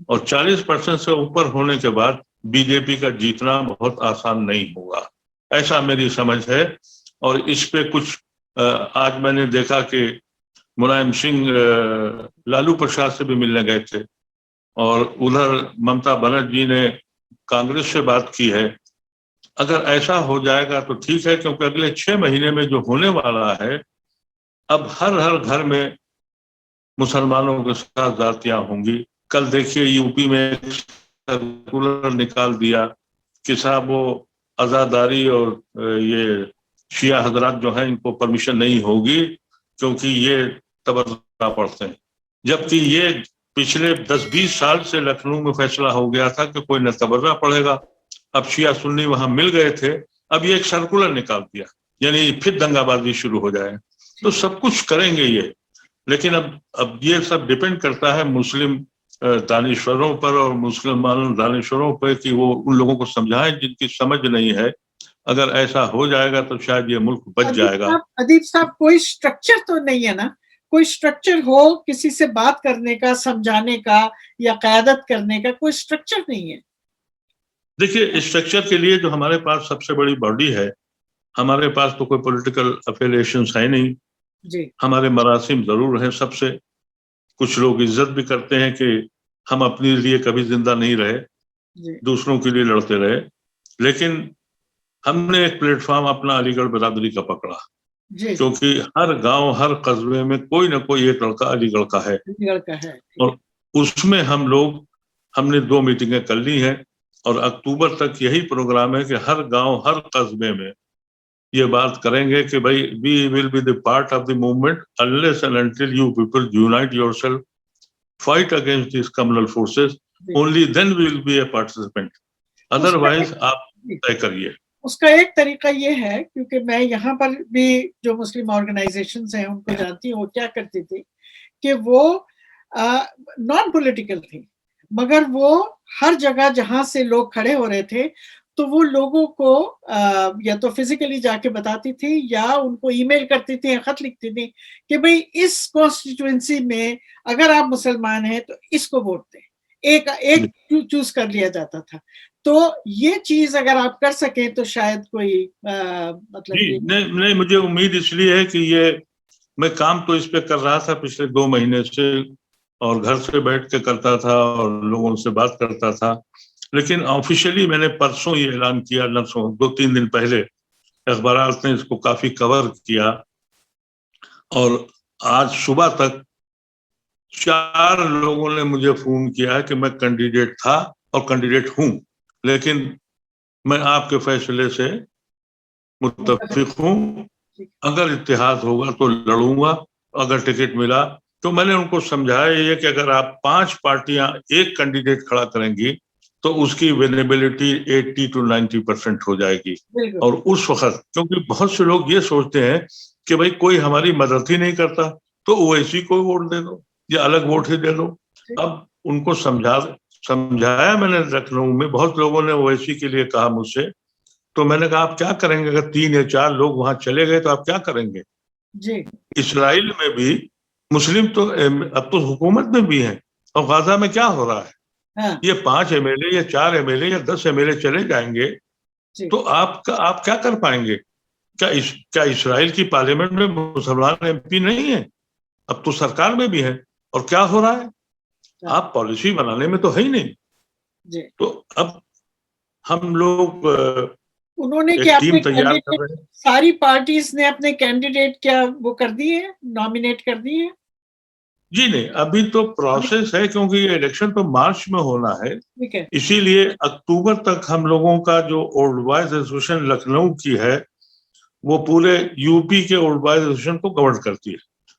और 40% से ऊपर होने के बाद बीजेपी का जीतना बहुत आसान नहीं होगा, ऐसा मेरी समझ है। और इस पे कुछ आज मैंने देखा कि मुलायम सिंह लालू प्रसाद से भी मिलने गए थे और उधर ममता बनर्जी ने कांग्रेस से बात की है। अगर ऐसा हो जाएगा तो ठीक है, क्योंकि अगले 6 महीने में जो होने वाला है, अब हर घर में मुसलमानों के साथ जातियां होंगी। कल देखिए यूपी में सर्कुलर निकाल दिया कि साहब वो आजादारी और ये शिया हजरात जो हैं इनको परमिशन नहीं होगी क्योंकि ये तबर्रा पढ़ते हैं। जबकि ये पिछले 10-20 साल से लखनऊ में फैसला हो गया था कि कोई न तबर्रा पड़ेगा। अब शिया सुन्नी वहां मिल गए थे, अब ये एक सर्कुलर निकाल दिया, यानी फिर दंगाबाजी शुरू हो जाए। तो सब कुछ करेंगे ये, लेकिन अब ये सब डिपेंड करता है मुस्लिम दानिश्वरों पर और मुसलमान दानिश्वरों पर कि वो उन लोगों को समझाएं जिनकी समझ नहीं है। अगर ऐसा हो जाएगा तो शायद ये मुल्क बच जाएगा। अदीब साहब, कोई स्ट्रक्चर तो नहीं है ना? कोई स्ट्रक्चर हो किसी से बात करने का, समझाने का या क़यादत करने का, कोई स्ट्रक्चर नहीं है। देखिए, स्ट्रक्चर के लिए जो हमारे पास सबसे बड़ी बॉडी है, हमारे पास तो कोई पॉलिटिकल अफिलिएशंस है नहीं जी। हमारे मरासिम जरूर हैं सबसे। कुछ लोग इज्जत भी करते हैं कि हम अपने लिए कभी जिंदा नहीं रहे, दूसरों के लिए लड़ते रहे, लेकिन हमने एक प्लेटफॉर्म अपना अलीगढ़ बिरादरी का पकड़ा, क्योंकि हर गांव हर कस्बे में कोई ना कोई एक लड़का अलीगढ़ का है। और उसमें हमने 2 मीटिंगें कर ली हैं और अक्टूबर तक यही प्रोग्राम है कि हर गांव हर कस्बे में ये बात करेंगे कि भाई we will be the part of the movement unless and until you people unite yourself, fight against this communal forces, only then we will be a participant, otherwise आप तय करिए। उसका एक तरीका ये है, क्योंकि मैं यहाँ पर भी जो मुस्लिम ऑर्गेनाइजेशंस हैं उनको जानती हूँ, वो क्या करती थी कि वो नॉन पॉलिटिकल थी, मगर वो हर जगह जहां से लोग खड़े हो रहे थे तो वो लोगों को या तो फिजिकली जाके बताती थी या उनको ईमेल करती थी या खत लिखती थी कि भाई इस कॉन्स्टिट्यूएंसी में अगर आप मुसलमान हैं तो इसको वोट दें। एक चूज कर लिया जाता था। तो ये चीज अगर आप कर सकें तो शायद कोई मतलब नहीं, मुझे उम्मीद इसलिए है कि ये मैं काम तो इस पे कर रहा था पिछले 2 महीने से, और घर से बैठ के करता था और लोगों से बात करता था, लेकिन ऑफिशियली मैंने परसों ये ऐलान किया, 2-3 दिन पहले अखबारात ने इसको काफी कवर किया, और आज सुबह तक 4 लोगों ने मुझे फोन किया कि मैं कैंडिडेट था और कैंडिडेट हूं, लेकिन मैं आपके फैसले से मुत्तफिक हूं, अगर इत्तेहाद होगा तो लड़ूंगा, अगर टिकट मिला तो। मैंने उनको समझाया ये कि अगर आप 5 पार्टियां एक कैंडिडेट खड़ा करेंगी तो उसकी विनेबिलिटी 80 to 90% हो जाएगी। और उस वक्त, क्योंकि बहुत से लोग ये सोचते हैं कि भाई कोई हमारी मदद ही नहीं करता तो ओवैसी को वोट दे दो या अलग वोट ही दे दो। अब उनको समझाया मैंने लखनऊ में, बहुत लोगों ने ओवैसी के लिए कहा मुझसे, तो मैंने कहा आप क्या करेंगे अगर 3 या 4 लोग वहां चले गए तो आप क्या करेंगे? इसराइल में भी मुस्लिम तो अब तो हुकूमत में भी है, और गाजा में क्या हो रहा है? ये 5 एमएलए या 4 एमएलए या 10 एमएलए चले जाएंगे तो आप क्या कर पाएंगे? क्या इसराइल की पार्लियामेंट में मुसलमान एमपी नहीं है? अब तो सरकार में भी है, और क्या हो रहा है? आप पॉलिसी बनाने में तो है ही नहीं। तो अब हम लोग उन्होंने क्या टीम तैयार कर रहे हैं। सारी पार्टीज ने अपने कैंडिडेट क्या वो कर दिए, नॉमिनेट कर दिए? जी नहीं, अभी तो प्रोसेस है, क्योंकि ये इलेक्शन तो मार्च में होना है, इसीलिए अक्टूबर तक हम लोगों का जो ओल्ड बॉयज एसोसिएशन लखनऊ की है वो पूरे यूपी के ओल्ड बॉयज एसोसिएशन को गवर्न करती है।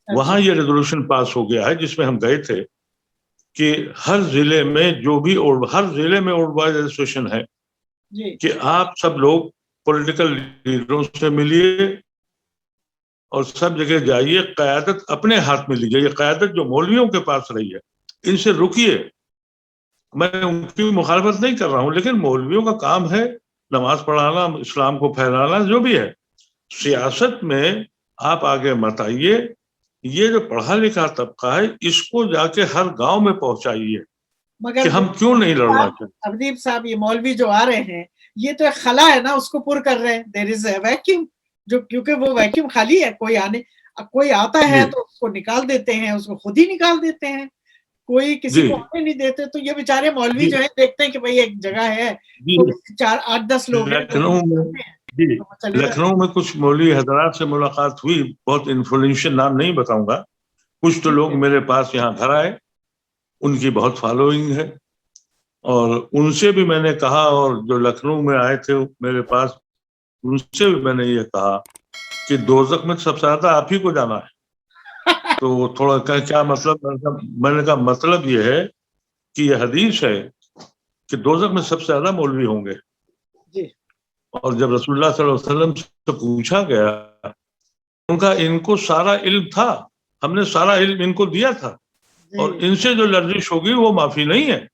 वहां ये रेजोल्यूशन पास हो गया है जिसमें हम गए थे कि हर जिले में हर जिले में ओल्ड बॉयज एसोसिएशन है कि आप सब लोग पॉलिटिकल लीडरों से मिलिए और सब जगह जाइए, क़यादत अपने हाथ में लीजिए। ये क़यादत जो मौलवियों के पास रही है, इनसे रुकिए। मैं उनकी मुखालफत नहीं कर रहा हूं, लेकिन मौलवियों का काम है नमाज पढ़ाना, इस्लाम को फैलाना, जो भी है। सियासत में आप आगे मत आइए। ये जो पढ़ा लिखा तबका है इसको जाके हर गांव में पहुंचाइए कि हम क्यों नहीं लड़ना चाहते। अवदीप साहब, ये मौलवी जो आ रहे हैं ये तो एक खला है ना, उसको पूरा कर रहे हैं। देयर इज अ वैक्यूम, जो क्योंकि वो वैक्यूम खाली है, कोई आता है तो उसको निकाल देते हैं, उसको खुद ही निकाल देते हैं, कोई किसी को आने नहीं देते। तो ये बेचारे मौलवी जो है देखते हैं कि भाई एक जगह है, 4-8-10 लोग लखनऊ में कुछ मौलवी हजरात से मुलाकात हुई, बहुत इन्फ्लुएंशियल, नाम नहीं बताऊंगा। कुछ तो लोग मेरे पास यहाँ घर आए, उनकी बहुत फॉलोइंग है, और उनसे भी मैंने कहा, और जो लखनऊ में आए थे मेरे पास उनसे भी मैंने ये कहा कि दोज़ख में सबसे ज्यादा आप ही को जाना है। तो थोड़ा क्या मतलब, मैंने कहा मतलब ये है कि यह हदीस है कि दोज़ख में सबसे ज्यादा मौलवी होंगे जी। और जब रसूलुल्लाह सल्लल्लाहु अलैहि वसल्लम से पूछा गया, उनका इनको सारा इल्म था, हमने सारा इल्म इनको दिया था और इनसे जो लर्जिश होगी वो माफी नहीं है।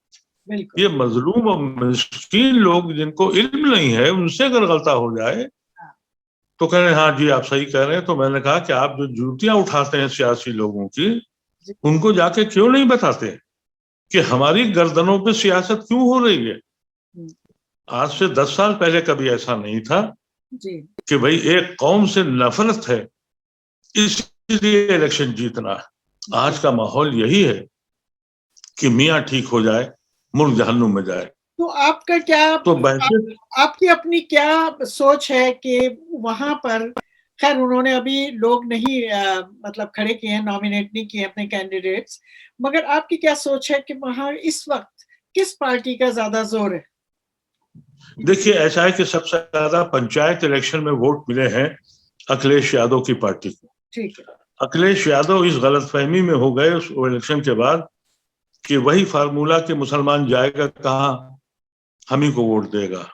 ये मजलूम और मिस्कीन लोग जिनको इल्म नहीं है उनसे अगर गलता हो जाए तो कह रहे हैं हाँ जी आप सही कह रहे हैं। तो मैंने कहा कि आप जो जूतियां उठाते हैं सियासी लोगों की, उनको जाके क्यों नहीं बताते कि हमारी गर्दनों पे सियासत क्यों हो रही है। आज से 10 साल पहले कभी ऐसा नहीं था कि भाई एक कौम से नफरत है इसलिए इलेक्शन जीतना है। आज का माहौल यही है कि मियाँ ठीक हो जाए मुल्क जहन्नुम में जाए। तो आपका क्या, तो आपकी अपनी क्या सोच है कि वहां पर, खैर उन्होंने अभी लोग नहीं मतलब खड़े किए हैं, नॉमिनेट नहीं किए अपने कैंडिडेट्स, मगर आपकी क्या सोच है कि वहां इस वक्त किस पार्टी का ज्यादा जोर है? देखिए ऐसा है कि सबसे ज्यादा पंचायत इलेक्शन में वोट मिले हैं अखिलेश यादव की पार्टी को। ठीक है। अखिलेश यादव इस गलतफहमी में हो गए उस इलेक्शन के बाद कि वही फार्मूला कि मुसलमान जाएगा कहाँ, हम ही को वोट देगा।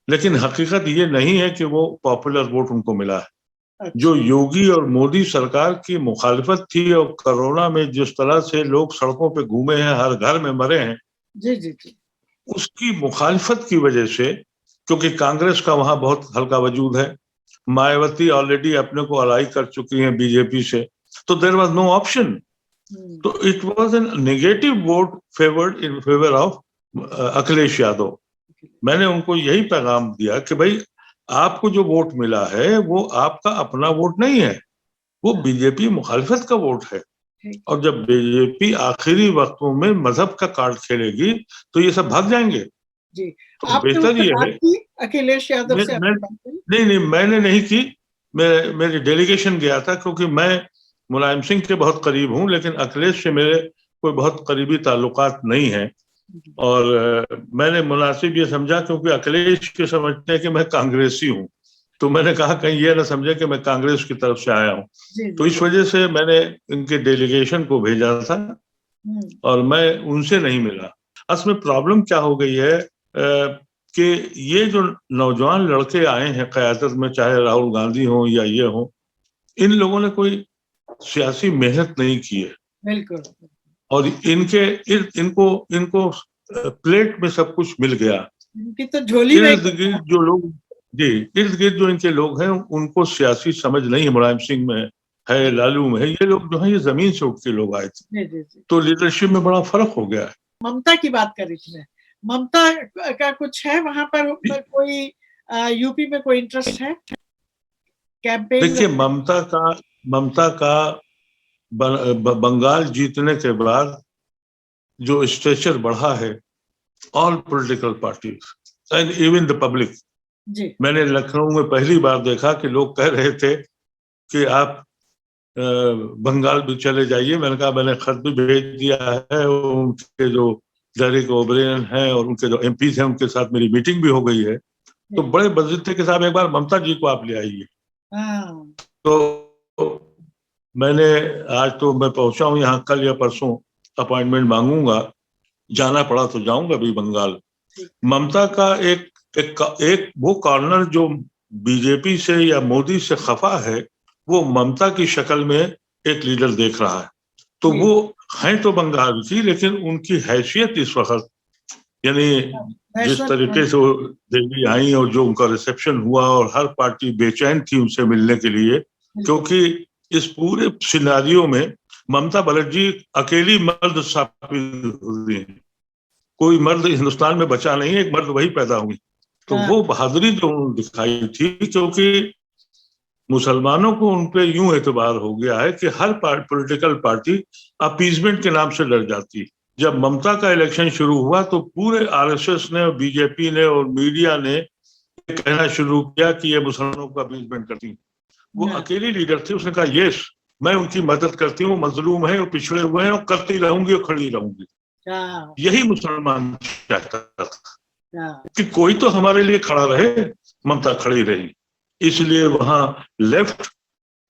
लेकिन हकीकत ये नहीं है कि वो पॉपुलर वोट उनको मिला है। जो योगी और मोदी सरकार की मुखालिफत थी और कोरोना में जिस तरह से लोग सड़कों पे घूमे हैं, हर घर में मरे हैं, जी जी जी, उसकी मुखालिफत की वजह से, क्योंकि कांग्रेस का वहां बहुत हल्का वजूद है, मायावती ऑलरेडी अपने को अलाई कर चुकी हैं बीजेपी से, तो देयर वाज नो ऑप्शन। तो it was an negative vote favoured in favour of Akhilesh Yadav. मैंने उनको यही पैगाम दिया कि भाई आपको जो वोट मिला है वो आपका अपना वोट नहीं है, वो बीजेपी मुखालिफत का वोट है। और जब बीजेपी आखिरी वक्तों में मजहब का कार्ड खेलेगी तो ये सब भाग जाएंगे। जी। तो बेहतर ये है, अखिलेश यादव से नहीं मैंने नहीं की, मेरी डेलीगेशन गया था क्योंकि मैं मुलायम सिंह के बहुत करीब हूं, लेकिन अखिलेश से मेरे कोई बहुत करीबी ताल्लुकात नहीं है। और मैंने मुनासिब ये समझा क्योंकि अखिलेश के समझते हैं कि मैं कांग्रेसी हूँ, तो मैंने कहा कहीं ये ना समझे कि मैं कांग्रेस की तरफ से आया हूँ। तो इस वजह से मैंने इनके डेलीगेशन को भेजा था और मैं उनसे नहीं मिला। असल में प्रॉब्लम क्या हो गई है कि ये जो नौजवान लड़के आए हैं क़यादत में, चाहे राहुल गांधी हो या ये हो, इन लोगों ने कोई सियासी मेहनत नहीं की है। बिल्कुल। और इनको प्लेट में सब कुछ मिल गया। इनकी तो झोली में इर्द गिर्द जो लोग, जी इर्द गिर्द जो इनके लोग हैं उनको सियासी समझ नहीं है। मुलायम सिंह में है, लालू में है, ये लोग जो है ये जमीन से उठ के लोग आए थे। तो लीडरशिप में बड़ा फर्क हो गया है। ममता की बात कर रही थी मैं, ममता का कुछ है वहां पर कोई यूपी में कोई इंटरेस्ट है कैंपेन? देखिए ममता का बंगाल जीतने के बाद जो स्ट्रेचर बढ़ा है, all political parties and even the public. मैंने लखनऊ में पहली बार देखा कि लोग कह रहे थे कि आप बंगाल भी चले जाइए। मैंने कहा मैंने खत भी भेज दिया है, उनके जो डेरेक ओब्रेयन हैं और उनके जो एमपीज हैं उनके साथ मेरी मीटिंग भी हो गई है। तो बड़े बजिते के साथ एक बार ममता जी को आप ले आइए। तो मैंने आज तो मैं पहुंचा हूँ यहाँ, कल या परसों अपॉइंटमेंट मांगूंगा, जाना पड़ा तो जाऊंगा भी बंगाल। ममता का एक वो कॉर्नर जो बीजेपी से या मोदी से खफा है, वो ममता की शक्ल में एक लीडर देख रहा है। तो वो हैं तो बंगाल की, लेकिन उनकी हैसियत इस वक्त, यानी जिस तरीके से वो दिल्ली आई और जो उनका रिसेप्शन हुआ और हर पार्टी बेचैन थी उनसे मिलने के लिए, क्योंकि इस पूरे सिनारियो में ममता बनर्जी अकेली मर्द साबित हुई है। कोई मर्द हिंदुस्तान में बचा नहीं है, एक मर्द वही पैदा हुई। तो वो बहादुरी जो दिखाई थी, क्योंकि मुसलमानों को उन पे यूं एतबार हो गया है कि हर पॉलिटिकल पार्टी अपीजमेंट के नाम से लड़ जाती। जब ममता का इलेक्शन शुरू हुआ तो पूरे आरएसएस ने, बीजेपी ने और मीडिया ने कहना शुरू किया कि ये मुसलमानों को अपीजमेंट करती। वो अकेली लीडर थी, उसने कहा यस मैं उनकी मदद करती हूँ, मजलूम है, वो पिछड़े हुए हैं और करती रहूंगी और खड़ी रहूंगी। यही मुसलमान चाहता था कि कोई तो हमारे लिए खड़ा रहे। ममता खड़ी रही, इसलिए वहां लेफ्ट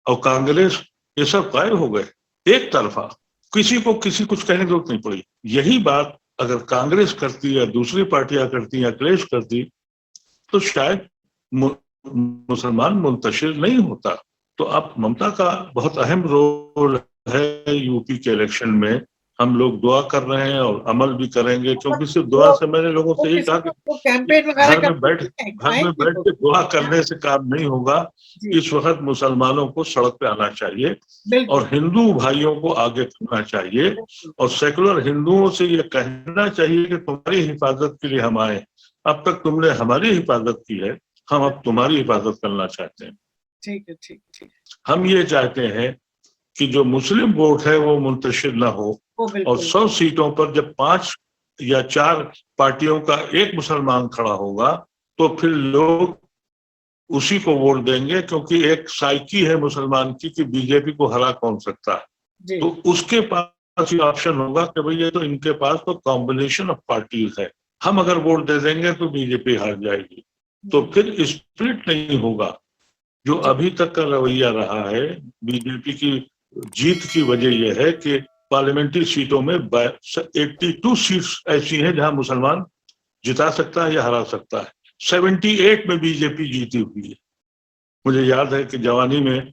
और कांग्रेस ये सब गायब हो गए। एक तरफा, किसी को किसी कुछ कहने की जरूरत नहीं पड़ी। यही बात अगर कांग्रेस करती या दूसरी पार्टियां करती या अखिलेश करती तो शायद मुसलमान मुंतशिर नहीं होता। तो अब ममता का बहुत अहम रोल है यूपी के इलेक्शन में। हम लोग दुआ कर रहे हैं और अमल भी करेंगे, क्योंकि सिर्फ दुआ से मैंने लोगों से यही कहा कि कैंपेन घर में बैठ के दुआ करने से काम नहीं होगा। इस वक्त मुसलमानों को सड़क पे आना चाहिए और हिंदू भाइयों को आगे करना चाहिए और सेकुलर हिंदुओं से ये कहना चाहिए कि तुम्हारी हिफाजत के लिए हम आए। अब तक तुमने हमारी हिफाजत की है, हम अब तुम्हारी हिफाजत करना चाहते हैं। ठीक है, ठीक ठीक। हम ये चाहते हैं कि जो मुस्लिम वोट है वो मुंतशिर ना हो और 100 सीटों पर जब 5 या 4 पार्टियों का एक मुसलमान खड़ा होगा तो फिर लोग उसी को वोट देंगे, क्योंकि एक साइकी है मुसलमान की कि बीजेपी को हरा कौन सकता है। तो उसके पास ये ऑप्शन होगा कि भाई ये तो इनके पास तो कॉम्बिनेशन ऑफ पार्टीज है, हम अगर वोट दे देंगे तो बीजेपी हार जाएगी। तो फिर स्प्लिट नहीं होगा। जो अभी तक का रवैया रहा है, बीजेपी की जीत की वजह यह है कि पार्लियामेंट्री सीटों में 82 सीट्स ऐसी हैं जहां मुसलमान जिता सकता है या हरा सकता है। 78 में बीजेपी जीती हुई है। मुझे याद है कि जवानी में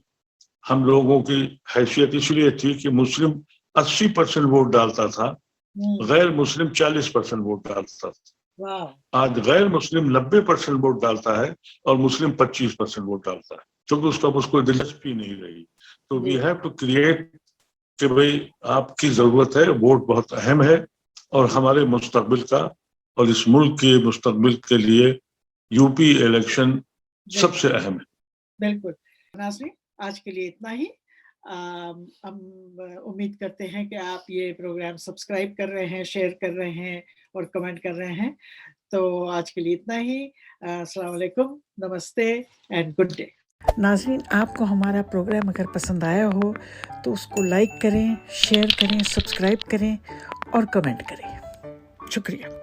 हम लोगों की हैसियत इसलिए थी कि मुस्लिम 80% वोट डालता था, गैर मुस्लिम 40% वोट डालता था। आज गैर मुस्लिम 90% वोट डालता है और मुस्लिम 25% वोट डालता है, क्योंकि उसको दिलचस्पी नहीं रही। तो वी हैव टू क्रिएट कि भाई आपकी जरूरत है, वोट बहुत अहम है और हमारे मुस्तकबिल का और इस मुल्क के मुस्तकबिल के लिए यूपी इलेक्शन सबसे अहम है। बिल्कुल नाज़रीन, आज के लिए इतना ही। हम उम्मीद करते हैं कि आप ये प्रोग्राम सब्सक्राइब कर रहे हैं, शेयर कर रहे हैं और कमेंट कर रहे हैं। तो आज के लिए इतना ही। अस्सलाम वालेकुम, नमस्ते एंड गुड डे। नाज़रीन, आपको हमारा प्रोग्राम अगर पसंद आया हो तो उसको लाइक करें, शेयर करें, सब्सक्राइब करें और कमेंट करें। शुक्रिया।